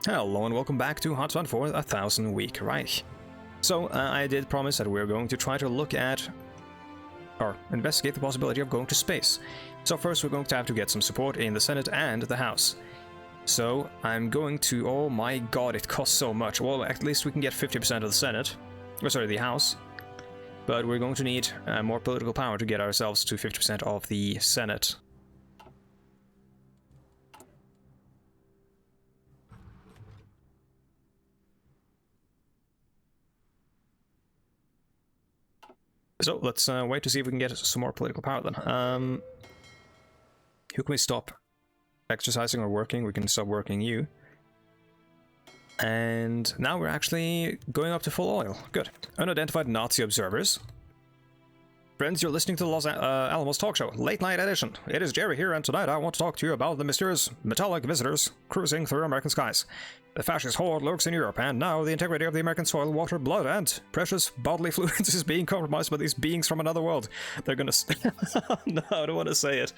Hello and welcome back to Hot Run for a Thousand Week Reich. So, I did promise that we're going to try to look at, or investigate the possibility of going to space. So first we're going to have to get some support in the Senate and the House. So, I'm going to, oh my god, it costs so much. Well, at least we can get 50% of the Senate, or sorry, the House. But we're going to need more political power to get ourselves to 50% of the Senate. So let's wait to see if we can get some more political power then. Who can we stop exercising or working? We can stop working you. And now we're actually going up to full oil. Good. Unidentified Nazi observers. Friends, you're listening to the Los Alamos Talk Show, Late Night Edition. It is Jerry here, and tonight I want to talk to you about the mysterious metallic visitors cruising through American skies. The fascist horde lurks in Europe, and now the integrity of the American soil, water, blood, and precious bodily fluids is being compromised by these beings from another world. They're gonna... No, I don't want to say it.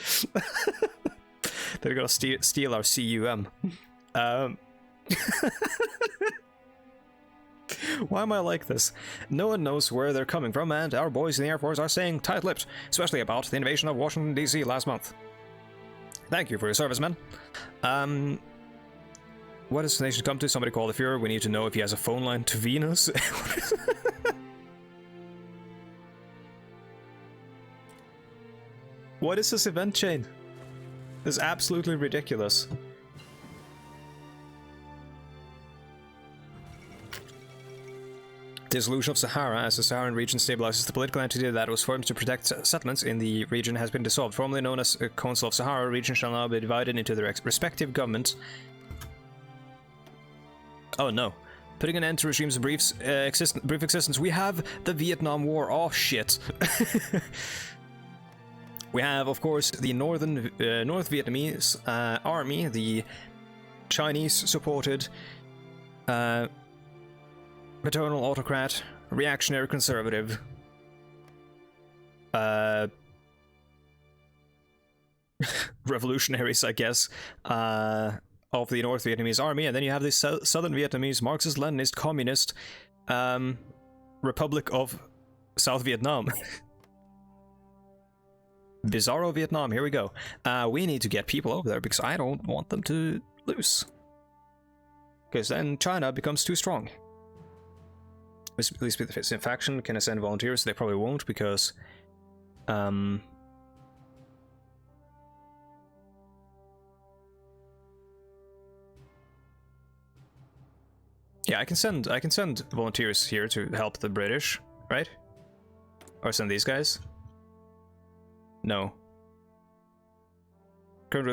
They're gonna steal our CUM. Why am I like this? No one knows where they're coming from, and our boys in the Air Force are staying tight-lipped, especially about the invasion of Washington, D.C. last month. Thank you for your service, men. What does the nation come to? Somebody call the Fuhrer. We need to know if he has a phone line to Venus. What is this event chain? This is absolutely ridiculous. Dissolution of Sahara, as the Saharan region stabilizes, the political entity that was formed to protect settlements in the region has been dissolved. Formerly known as Council of Sahara, region shall now be divided into their respective governments. Oh no. Putting an end to regime's brief existence. We have the Vietnam War. Oh shit. We have, of course, the North Vietnamese army, the Chinese-supported paternal autocrat, reactionary conservative, revolutionaries, I guess, of the North Vietnamese army, and then you have the Southern Vietnamese Marxist-Leninist Communist Republic of South Vietnam. Bizarro Vietnam, here we go. We need to get people over there because I don't want them to lose. Because then China becomes too strong. At least with the faction can ascend volunteers. They probably won't because yeah, I can send volunteers here to help the British, right? Or send these guys. No. Current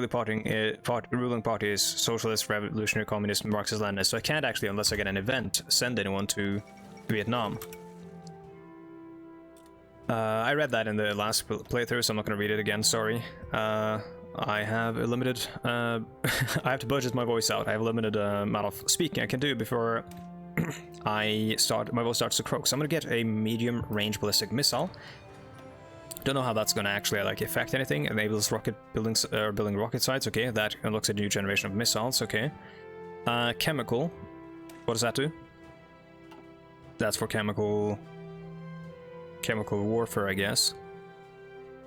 ruling party is Socialist, Revolutionary, Communist, Marxist, Leninist. So I can't actually, unless I get an event, send anyone to Vietnam. I read that in the last playthrough, so I'm not going to read it again, sorry. I have a limited... I have to budget my voice out. I have a limited amount of speaking I can do before my voice starts to croak. So I'm going to get a medium-range ballistic missile. Don't know how that's going to actually like affect anything. Enables rocket buildings, building rocket sites, okay. That unlocks a new generation of missiles, okay. Chemical. What does that do? That's for chemical warfare, I guess.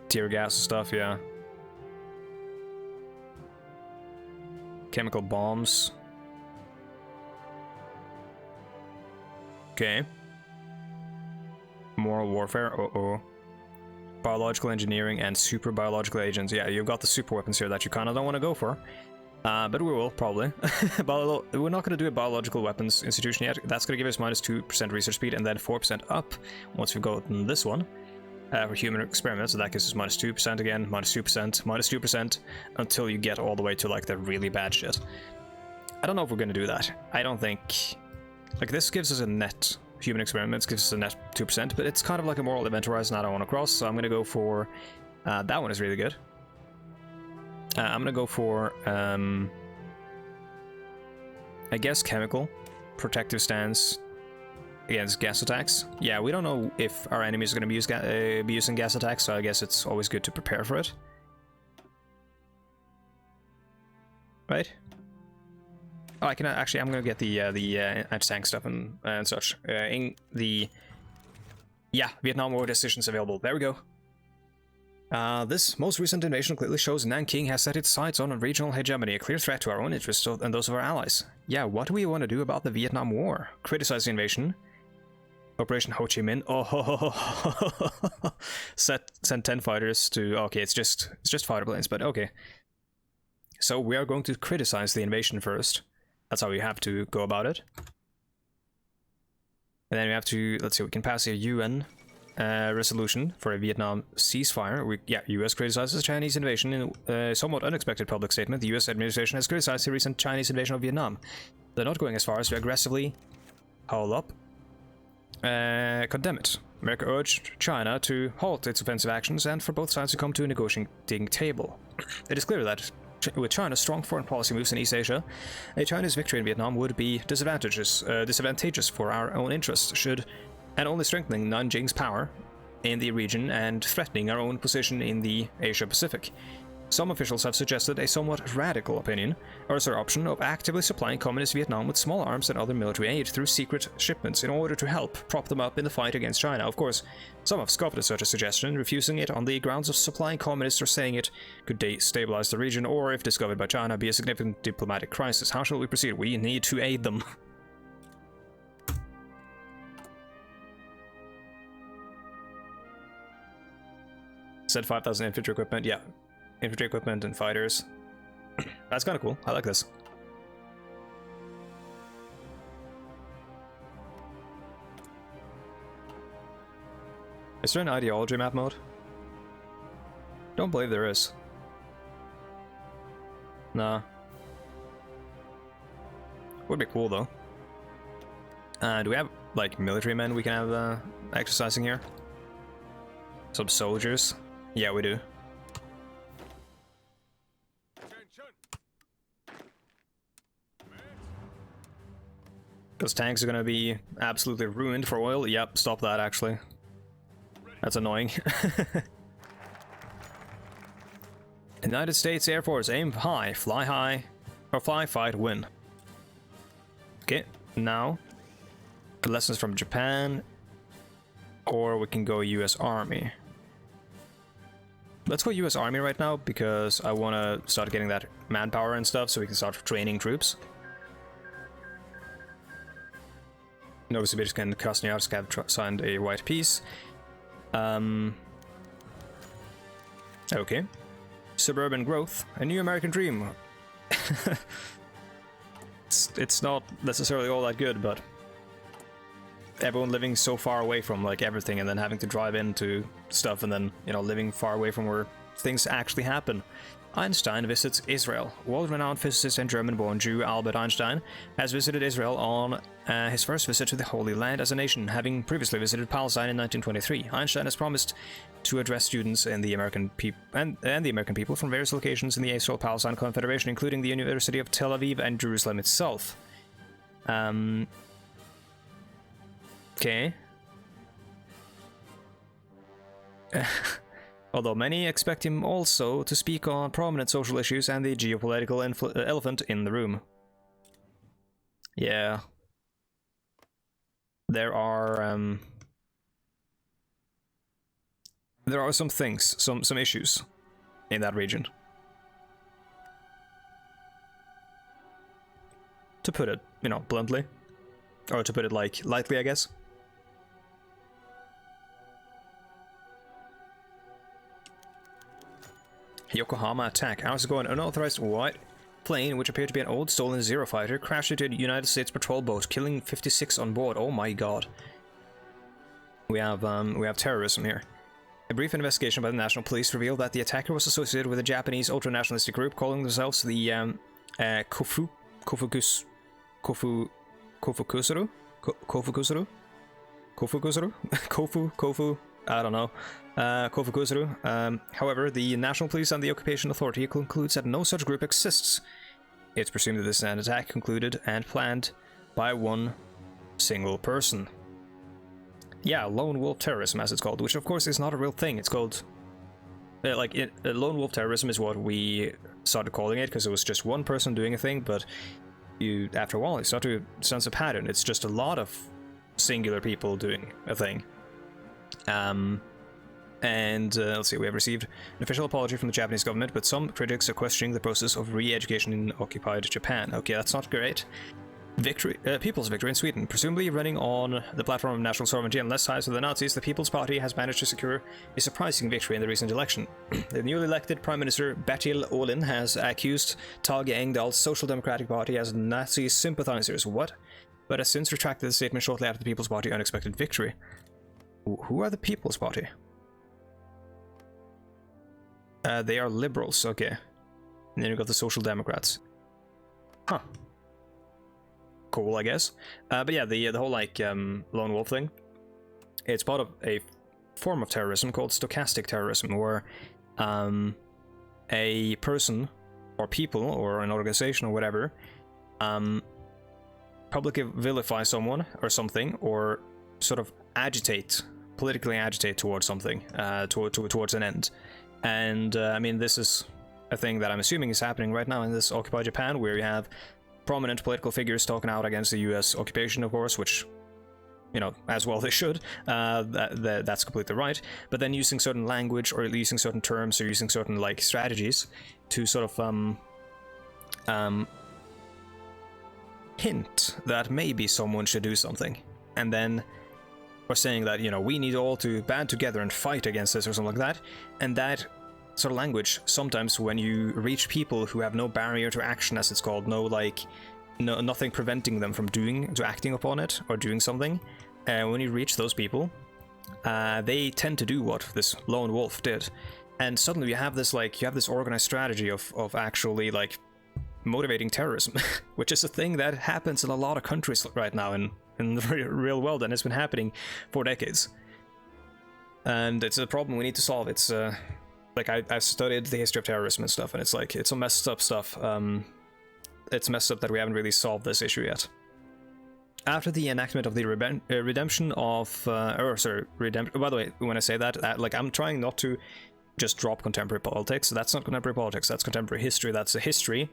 Tear gas stuff, yeah. Chemical bombs. Okay. Moral warfare, uh-oh. Biological engineering and super biological agents. Yeah, you've got the super weapons here that you kind of don't want to go for. But we will, probably. We're not going to do a biological weapons institution yet. That's going to give us -2% research speed and then 4% up once we've gotten this one. For human experiments, so that gives us -2% again, -2%, -2%, until you get all the way to like the really bad shit. I don't know if we're going to do that. I don't think... Like, this gives us a net... Human experiments gives us a net 2%, but it's kind of like a moral event horizon I don't want to cross, so I'm going to go for... that one is really good. I'm going to go for... I guess chemical. Protective stance against gas attacks. Yeah, we don't know if our enemies are going to be using gas attacks, so I guess it's always good to prepare for it. Right? Oh, I can actually. I'm gonna get the anti-tank stuff and such. In the Vietnam War decisions available. There we go. This most recent invasion clearly shows Nanking has set its sights on a regional hegemony, a clear threat to our own interests and those of our allies. Yeah, what do we want to do about the Vietnam War? Criticize the invasion. Operation Ho Chi Minh. Oh, send 10 fighters to. Okay, it's just fighter planes, but okay. So we are going to criticize the invasion first. That's how we have to go about it. And then we have to, let's see, we can pass a UN resolution for a Vietnam ceasefire. US criticizes the Chinese invasion in a somewhat unexpected public statement. The US administration has criticized the recent Chinese invasion of Vietnam. They're not going as far as to aggressively condemn it. America urged China to halt its offensive actions and for both sides to come to a negotiating table. It is clear that with China's strong foreign policy moves in East Asia, a Chinese victory in Vietnam would be disadvantageous for our own interests, and only strengthening Nanjing's power in the region and threatening our own position in the Asia-Pacific. Some officials have suggested a somewhat radical option of actively supplying Communist Vietnam with small arms and other military aid through secret shipments in order to help prop them up in the fight against China. Of course, some have scoffed at such a suggestion, refusing it on the grounds of supplying communists or saying it could destabilize the region or, if discovered by China, be a significant diplomatic crisis. How shall we proceed? We need to aid them. Said 5,000 infantry equipment, yeah. Infantry equipment and fighters. That's kind of cool. I like this. Is there an ideology map mode? Don't believe there is. Nah. Would be cool though. Do we have like military men we can have exercising here? Some soldiers? Yeah, we do. Those tanks are gonna be absolutely ruined for oil. Yep, stop that actually. That's annoying. United States Air Force, aim high, or fly, fight, win. Okay, now lessons from Japan, or we can go US Army. Let's go US Army right now because I want to start getting that manpower and stuff so we can start training troops. Novosibirsk and Krasnoyarsk have signed a white peace. Okay. Suburban growth, a new American dream. it's not necessarily all that good, but everyone living so far away from like everything and then having to drive into stuff and then, you know, living far away from where things actually happen. Einstein visits Israel. World-renowned physicist and German-born Jew Albert Einstein has visited Israel on his first visit to the Holy Land as a nation, having previously visited Palestine in 1923. Einstein has promised to address students in the American and the American people from various locations in the Israel-Palestine Confederation, including the University of Tel Aviv and Jerusalem itself. Okay. Although many expect him also to speak on prominent social issues and the geopolitical elephant in the room. Yeah. There are some things, some issues in that region. To put it, you know, bluntly. Or to put it like lightly, I guess. Yokohama attack. How's it going? Unauthorized white plane, which appeared to be an old stolen Zero fighter, crashed into a United States patrol boat, killing 56 on board. Oh my god. We have terrorism here. A brief investigation by the National Police revealed that the attacker was associated with a Japanese ultra-nationalistic group calling themselves the Kofukusuru? Kofu? I don't know. Kofukusuru. However, the National Police and the Occupation Authority concludes that no such group exists. It's presumed that this is an attack concluded and planned by one single person. Yeah, lone wolf terrorism, as it's called, which of course is not a real thing. It's called... lone wolf terrorism is what we started calling it, because it was just one person doing a thing, but after a while, you start to sense a pattern. It's just a lot of singular people doing a thing. Let's see, we have received an official apology from the Japanese government, but some critics are questioning the process of re-education in occupied Japan. Okay, that's not great. People's victory in Sweden. Presumably running on the platform of national sovereignty and less ties with the Nazis, the People's Party has managed to secure a surprising victory in the recent election. The newly elected Prime Minister Bertil Ohlin has accused Tage Engdahl's Social Democratic Party as Nazi sympathizers. What? But has since retracted the statement shortly after the People's Party unexpected victory. Who are the People's Party? They are liberals, okay. And then you've got the Social Democrats. Huh. Cool, I guess. But yeah, the whole like lone wolf thing, it's part of a form of terrorism called stochastic terrorism, where a person or people or an organization or whatever publicly vilify someone or something, or sort of politically agitate towards something, towards an end. And I mean, this is a thing that I'm assuming is happening right now in this occupied Japan, where you have prominent political figures talking out against the US occupation, of course, which, you know, as well they should. That's completely right. But then using certain language, or using certain terms, or using certain like strategies to sort of hint that maybe someone should do something, and then or saying that, you know, we need all to band together and fight against this or something like that. And that sort of language, sometimes when you reach people who have no barrier to action, as it's called, nothing preventing them from acting upon it or doing something, when you reach those people, they tend to do what this lone wolf did. And suddenly you have this organized strategy of actually like motivating terrorism, which is a thing that happens in a lot of countries right now in the real world, and it's been happening for decades. And it's a problem we need to solve. It's like I've studied the history of terrorism and stuff, and it's like, it's some messed up stuff. It's messed up that we haven't really solved this issue yet. After the enactment of the redemption of by the way, when I say that, like, I'm trying not to just drop contemporary politics. That's not contemporary politics, that's contemporary history. That's the history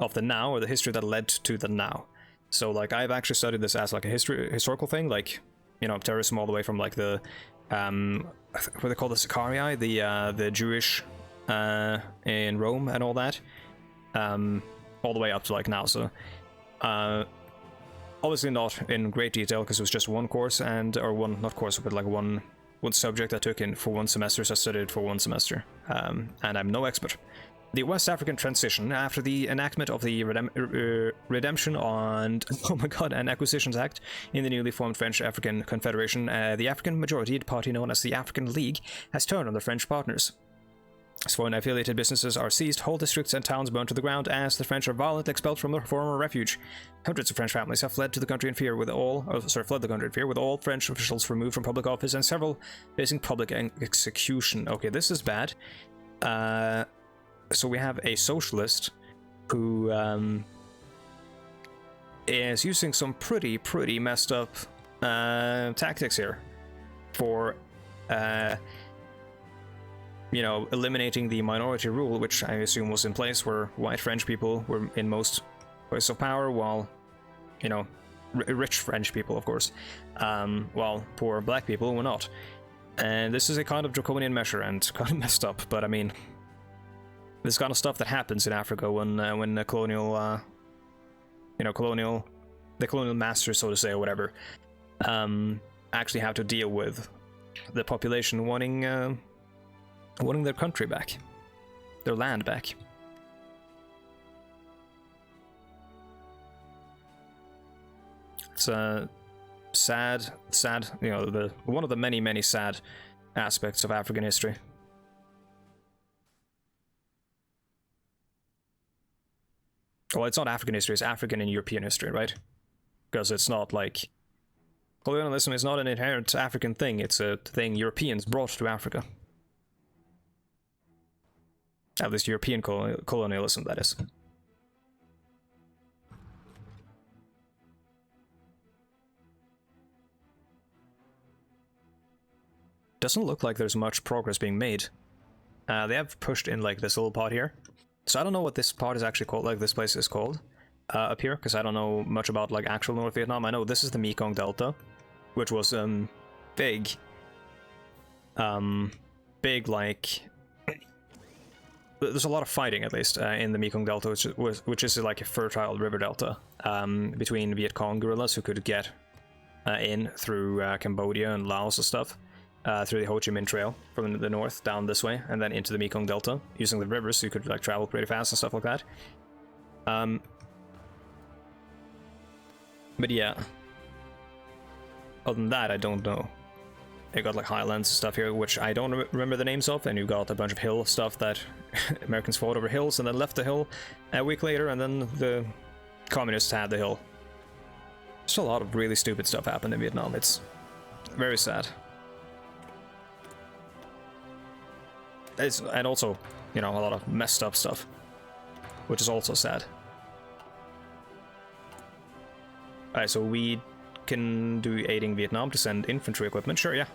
of the now, or the history that led to the now. So like, I've actually studied this as like a historical thing, like, you know, terrorism all the way from like the what they call the Sicarii, the Jewish in Rome and all that, all the way up to like now. So obviously not in great detail, because it was just one course, not course, but like one subject I took in for one semester, so I studied for one semester, and I'm no expert. The West African transition. After the enactment of the Redemption and Acquisitions Act in the newly formed French African Confederation, the African majority party known as the African League has turned on the French partners. As foreign affiliated businesses are seized, whole districts and towns burned to the ground as the French are violently expelled from their former refuge. Hundreds of French families have fled the country in fear, with all French officials removed from public office and several facing public execution. Okay, this is bad. So we have a socialist who is using some pretty messed up tactics here for eliminating the minority rule, which I assume was in place, where white French people were in most places of power, while, you know, rich French people, of course, while poor black people were not. And this is a kind of draconian measure and kind of messed up, but I mean, this kind of stuff that happens in Africa when the colonial masters, so to say, or whatever, actually have to deal with the population wanting their country back, their land back. It's a sad, you know, one of the many sad aspects of African history. Well, it's not African history, it's African and European history, right? Because it's not like... colonialism is not an inherent African thing, it's a thing Europeans brought to Africa. At least European colonialism, that is. Doesn't look like there's much progress being made. They have pushed in like this little part here. So I don't know what this part is actually called, like this place is called. up here, because I don't know much about like actual North Vietnam. I know this is the Mekong Delta, which was big, big like. There's a lot of fighting, at least, in the Mekong Delta, which is like a fertile river delta between Viet Cong guerrillas who could get in through Cambodia and Laos and stuff, through the Ho Chi Minh Trail from the north down this way, and then into the Mekong Delta using the rivers, so you could like travel pretty fast and stuff like that. But yeah, other than that, I don't know. You got like highlands and stuff here, which I don't remember the names of, and you got a bunch of hill stuff that Americans fought over hills and then left the hill a week later, and then the communists had the hill. Just a lot of really stupid stuff happened in Vietnam. It's very sad. And also, you know, a lot of messed up stuff, which is also sad. Alright, so we can do aiding Vietnam to send infantry equipment. Sure, yeah.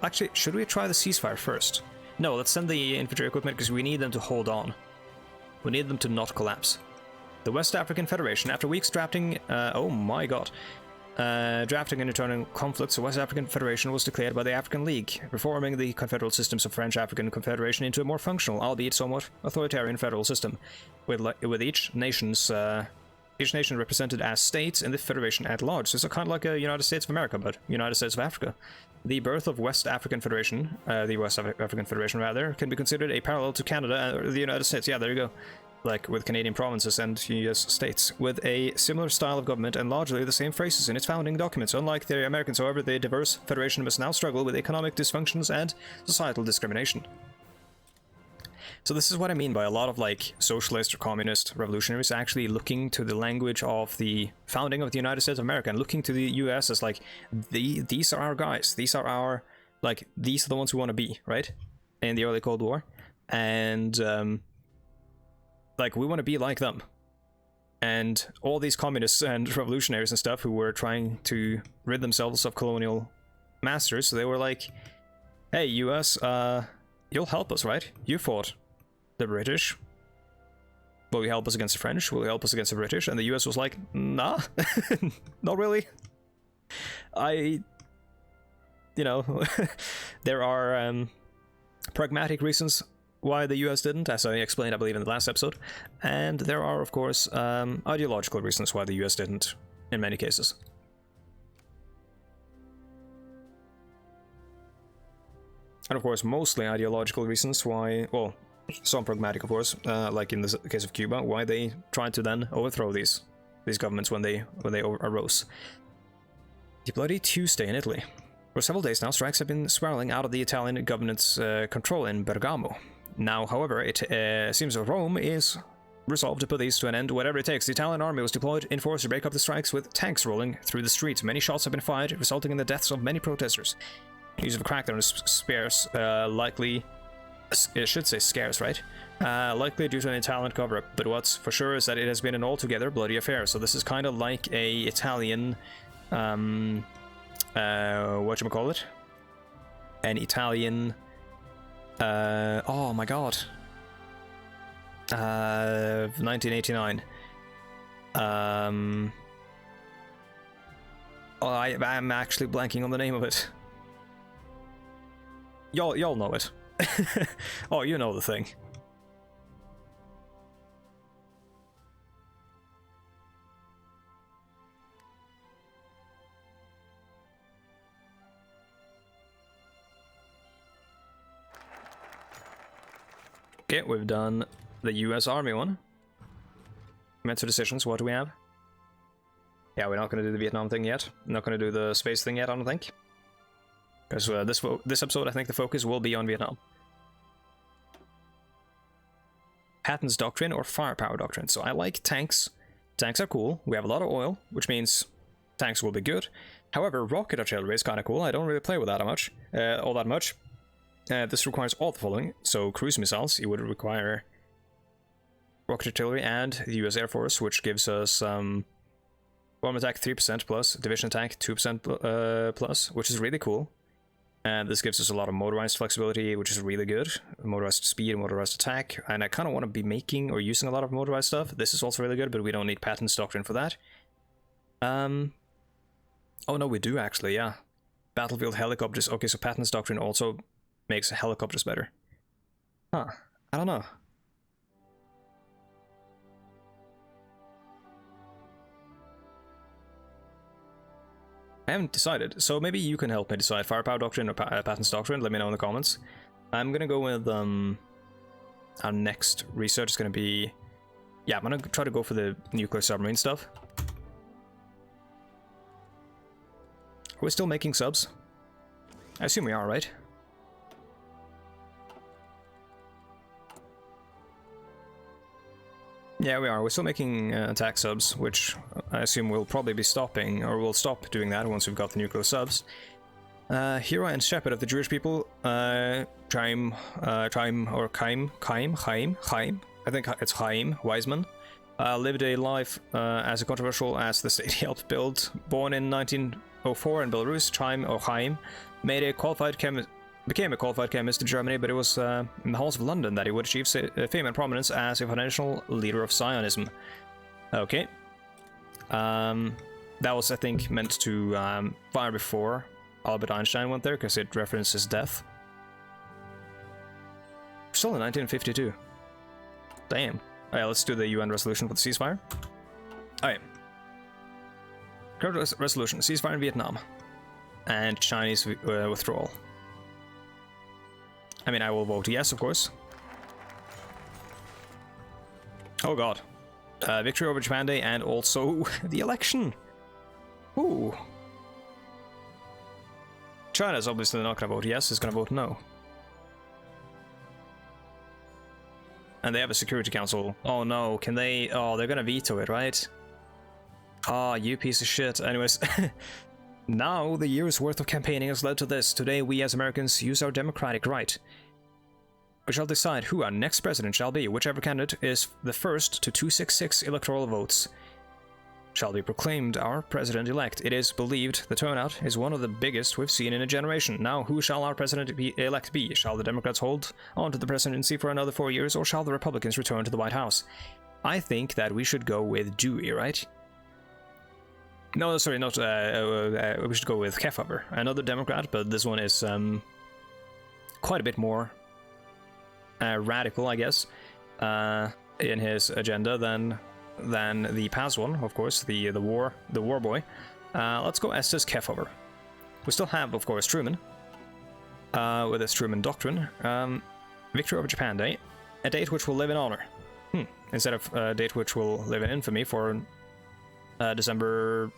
Actually, should we try the ceasefire first? No, let's send the infantry equipment because we need them to hold on. We need them to not collapse. The West African Federation, after weeks drafting, oh my god, drafting and returning conflicts, the West African Federation was declared by the African League, reforming the confederal systems of French African Confederation into a more functional, albeit somewhat authoritarian federal system, with each nation represented as states in the Federation at large. So it's kind of like a United States of America, but United States of Africa. The birth of West African Federation, the West African Federation rather, can be considered a parallel to Canada or the United States. Yeah, there you go. Like with Canadian provinces and US states, with a similar style of government and largely the same phrases in its founding documents. Unlike the Americans, however, the diverse federation must now struggle with economic dysfunctions and societal discrimination. So this is what I mean by a lot of like socialist or communist revolutionaries actually looking to the language of the founding of the United States of America and looking to the US as like, these are our guys, these are our, like, these are the ones we want to be, right? In the early Cold War. And like, we want to be like them. And all these communists and revolutionaries and stuff who were trying to rid themselves of colonial masters, they were like, hey, US, you'll help us, right? You fought the British. Will you help us against the French? Will you help us against the British? And the US was like, nah, not really. You know, there are pragmatic reasons why the US didn't, as I explained, I believe, in the last episode. And there are, of course, ideological reasons why the US didn't, in many cases. And of course, mostly ideological reasons why, well, some pragmatic, of course, like in the case of Cuba, why they tried to then overthrow these governments when they arose. The Bloody Tuesday in Italy. For several days now, strikes have been swirling out of the Italian government's control in Bergamo. Now, however, it seems that Rome is resolved to put these to an end, whatever it takes. The Italian army was deployed in force to break up the strikes, with tanks rolling through the streets. Many shots have been fired, resulting in the deaths of many protesters. Use of a crackdown is scarce, likely... It should say scarce, right? Likely due to an Italian cover-up, but what's for sure is that it has been an altogether bloody affair. So this is kind of like a Italian... whatchamacallit? An Italian... oh my god. 1989. Oh, I'm actually blanking on the name of it. Y'all know it. Oh, you know the thing. Okay, we've done the US Army one. Mental decisions, what do we have? Yeah, we're not going to do the Vietnam thing yet. Not going to do the space thing yet, I don't think. Because this episode, I think the focus will be on Vietnam. Patton's Doctrine or Firepower Doctrine. So I like tanks. Tanks are cool. We have a lot of oil, which means tanks will be good. However, rocket artillery is kind of cool. I don't really play with that all that much. This requires all the following. So cruise missiles, you would require rocket artillery and the US Air Force, which gives us bomb attack 3% plus, division attack 2% plus, which is really cool. And this gives us a lot of motorized flexibility, which is really good. Motorized speed, motorized attack. And I kind of want to be making or using a lot of motorized stuff. This is also really good, but we don't need patents doctrine for that. Oh no, we do actually, yeah. Battlefield helicopters. Okay, so patents doctrine also makes helicopters better. Huh. I don't know. I haven't decided, so maybe you can help me decide. Firepower doctrine or patents doctrine, let me know in the comments. I'm gonna go with, our next research is gonna be... Yeah, I'm gonna try to go for the nuclear submarine stuff. Are we still making subs? I assume we are, right? Yeah, we are. We're still making attack subs, which I assume we'll probably be stopping, or we'll stop doing that once we've got the nuclear subs. Hero and shepherd of the Jewish people, Chaim, I think it's Chaim Weizmann, lived a life as controversial as the state he helped build. Born in 1904 in Belarus, Chaim made a qualified became a qualified chemist in Germany, but it was in the halls of London that he would achieve fame and prominence as a financial leader of Zionism. Okay. That was, I think, meant to fire before Albert Einstein went there, because it referenced his death. Still in 1952. Damn. Alright, let's do the UN resolution for the ceasefire. Alright. Current resolution, ceasefire in Vietnam. And Chinese withdrawal. I mean, I will vote yes, of course. Oh god. Victory over Japan Day and also the election. Ooh. China's obviously not gonna vote yes, it's gonna vote no. And they have a Security Council. Oh no, can they... Oh, they're gonna veto it, right? Ah, you piece of shit. Anyways. Now, the year's worth of campaigning has led to this. Today, we as Americans use our democratic right. We shall decide who our next president shall be. Whichever candidate is the first to 266 electoral votes shall be proclaimed our president-elect. It is believed the turnout is one of the biggest we've seen in a generation. Now, who shall our president-elect be? Shall the Democrats hold on to the presidency for another 4 years, or shall the Republicans return to the White House? I think that we should go with Dewey, right? No, sorry, not, we should go with Kefauver, another Democrat, but this one is quite a bit more radical, I guess, in his agenda than the past one, of course, the war boy. Let's go Estes Kefauver. We still have, of course, Truman, with his Truman Doctrine. Victory over Japan Day, a date which will live in honor. Instead of a date which will live in infamy for December...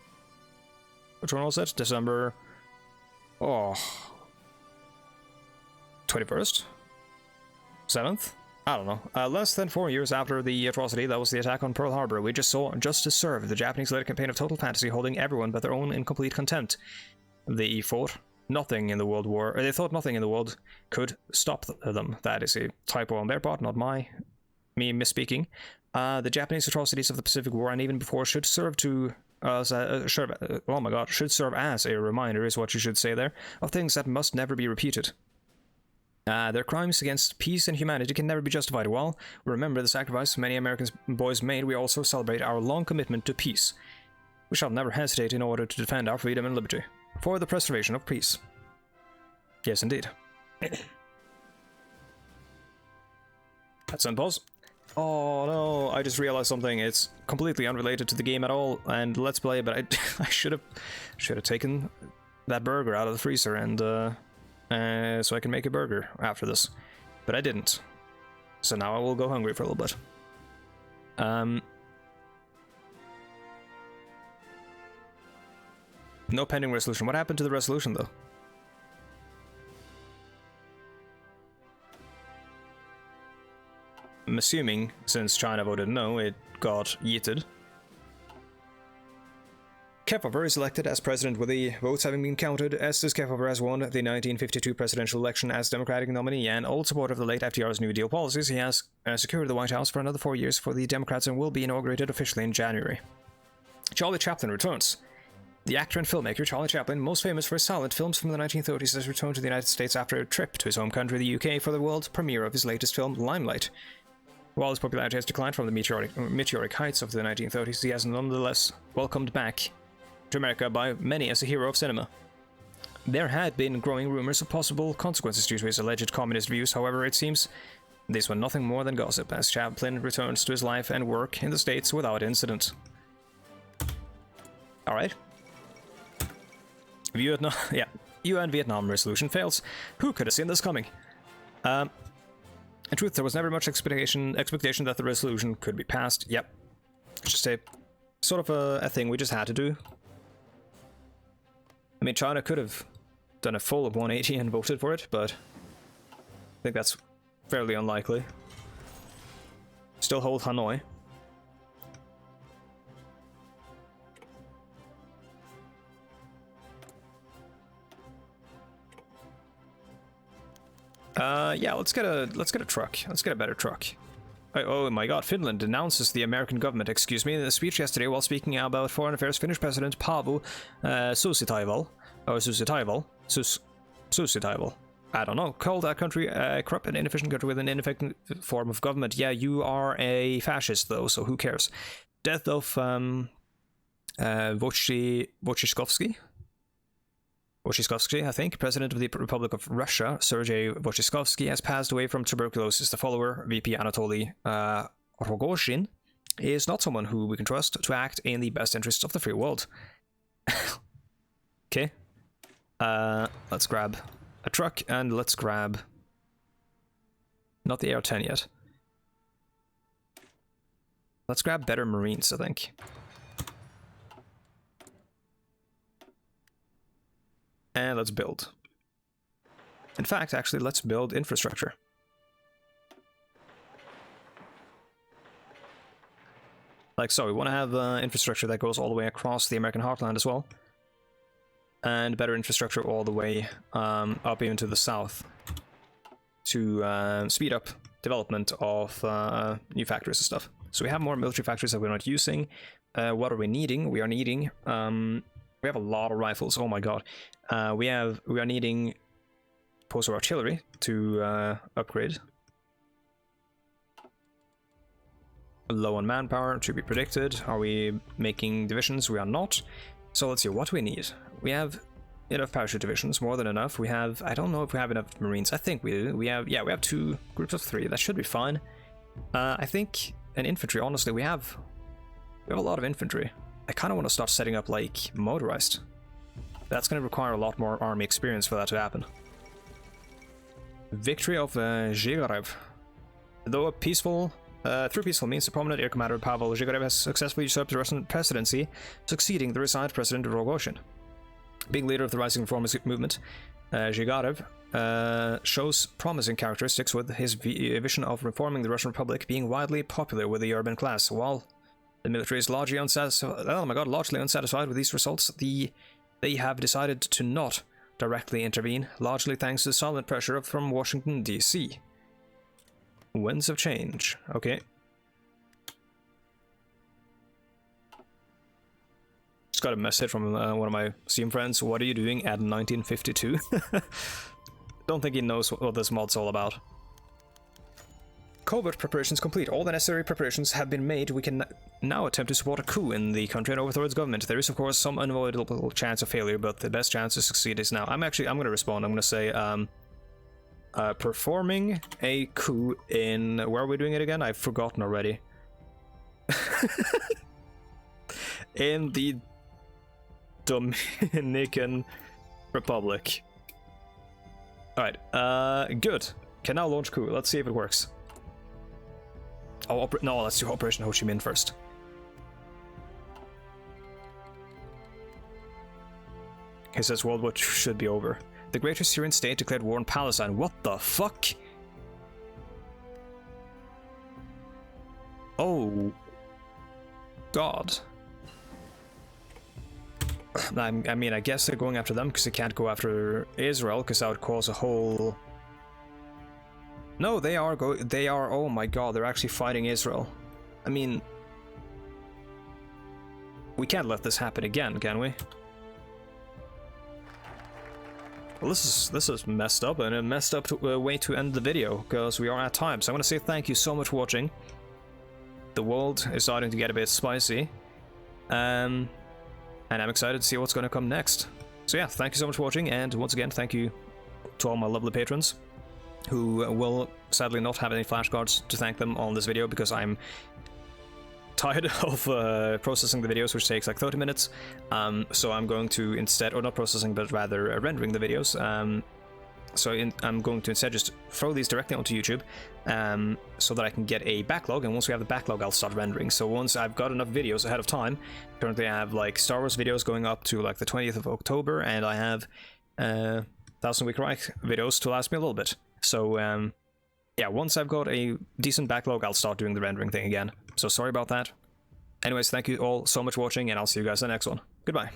Which one was it? December... Oh... 21st? 7th? I don't know. Less than 4 years after the atrocity that was the attack on Pearl Harbor, we just saw justice served. The Japanese led a campaign of total fantasy, holding everyone but their own in complete contempt. They thought nothing in the world could stop them. That is a typo on their part, not me misspeaking. The Japanese atrocities of the Pacific War and even before should serve to should serve as a reminder, is what you should say there, of things that must never be repeated. Their crimes against peace and humanity can never be justified. While we remember the sacrifice many American boys made, we also celebrate our long commitment to peace. We shall never hesitate in order to defend our freedom and liberty, for the preservation of peace. Yes, indeed. Let's unpause. Oh no, I just realized something. It's completely unrelated to the game at all, and let's play, but I should have taken that burger out of the freezer and so I can make a burger after this, but I didn't. So now I will go hungry for a little bit. No pending resolution. What happened to the resolution though? I'm assuming, since China voted no, it got yeeted. Kefauver is elected as president with the votes having been counted. Estes Kefauver has won the 1952 presidential election as Democratic nominee, and old supporter of the late FDR's New Deal policies. He has secured the White House for another 4 years for the Democrats and will be inaugurated officially in January. Charlie Chaplin returns. The actor and filmmaker Charlie Chaplin, most famous for his silent films from the 1930s, has returned to the United States after a trip to his home country, the UK, for the world premiere of his latest film, Limelight. While his popularity has declined from the meteoric heights of the 1930s, he has nonetheless welcomed back to America by many as a hero of cinema. There had been growing rumors of possible consequences due to his alleged communist views, however, it seems these were nothing more than gossip, as Chaplin returns to his life and work in the States without incident. Alright. Vietnam, yeah. UN Vietnam resolution fails. Who could have seen this coming? In truth, there was never much expectation that the resolution could be passed. Yep. It's just a sort of a thing we just had to do. I mean, China could have done a full 180 and voted for it, but I think that's fairly unlikely. Still hold Hanoi. Yeah, let's get a truck. Let's get a better truck. Oh my god, Finland denounces the American government, excuse me, in a speech yesterday while speaking about foreign affairs Finnish President Paavo Suositaival, or Suositaival, I don't know, called that country a corrupt and inefficient country with an ineffective form of government. Yeah, you are a fascist though, so who cares? Death of Wojciechowski, I think, President of the Republic of Russia, Sergei Wojciechowski, has passed away from tuberculosis. The follower, VP Anatoly Rogozhin, is not someone who we can trust to act in the best interests of the free world. Okay. Let's grab a truck, and let's grab... not the AR-10 yet. Let's grab better Marines, I think. And let's build. In fact, actually, let's build infrastructure. Like so, we want to have infrastructure that goes all the way across the American heartland as well. And better infrastructure all the way up even to the south. To speed up development of new factories and stuff. So we have more military factories that we're not using. What are we needing? We are needing... we have a lot of rifles, oh my god. We are needing poster artillery to upgrade. Low on manpower, to be predicted. Are we making divisions? We are not. So let's see, what do we need? We have enough parachute divisions, more than enough. We have, I don't know if we have enough Marines. I think we do. We have 2 groups of 3. That should be fine. I think, and infantry, honestly, we have a lot of infantry. I kind of want to start setting up, like, motorized. That's going to require a lot more army experience for that to happen. Victory of Zhigarev. Though through peaceful means, the prominent air commander Pavel Zhigarev has successfully usurped the Russian presidency, succeeding the resigned President Rogozhin. Being leader of the rising reformist movement, Zhigarev shows promising characteristics, with his vision of reforming the Russian Republic being widely popular with the urban class. While the military is largely unsatisfied with these results, they have decided to not directly intervene, largely thanks to the silent pressure from Washington, D.C. Winds of change. Okay. Just got a message from one of my Steam friends. What are you doing at 1952? Don't think he knows what this mod's all about. Covert preparations complete. All the necessary preparations have been made. We can now attempt to support a coup in the country and overthrow its government. There is, of course, some unavoidable chance of failure, but the best chance to succeed is now. I'm going to respond. I'm going to say, performing a coup in... Where are we doing it again? I've forgotten already. In the Dominican Republic. Alright, good. Can now launch coup. Let's see if it works. Oh, no, let's do Operation Ho Chi Minh first. He says World War II should be over. The Greater Syrian State declared war on Palestine. What the fuck? Oh. God. I mean, I guess they're going after them because they can't go after Israel, because that would cause a whole... No, they are, oh my god, they're actually fighting Israel. I mean... We can't let this happen again, can we? Well, this is messed up, and a messed up way to end the video, because we are at time. So I want to say thank you so much for watching. The world is starting to get a bit spicy, and I'm excited to see what's going to come next. So yeah, thank you so much for watching, and once again, thank you to all my lovely patrons, who will sadly not have any flashcards to thank them on this video, because I'm tired of processing the videos, which takes like 30 minutes. So I'm going to instead, or not processing, but rather rendering the videos. I'm going to instead just throw these directly onto YouTube, so that I can get a backlog, and once we have the backlog, I'll start rendering. So once I've got enough videos ahead of time, currently I have like Star Wars videos going up to like the 20th of October, and I have Thousand Week Reich videos to last me a little bit. So yeah, once I've got a decent backlog, I'll start doing the rendering thing again. So sorry about that. Anyways, thank you all so much for watching, and I'll see you guys in the next one. Goodbye.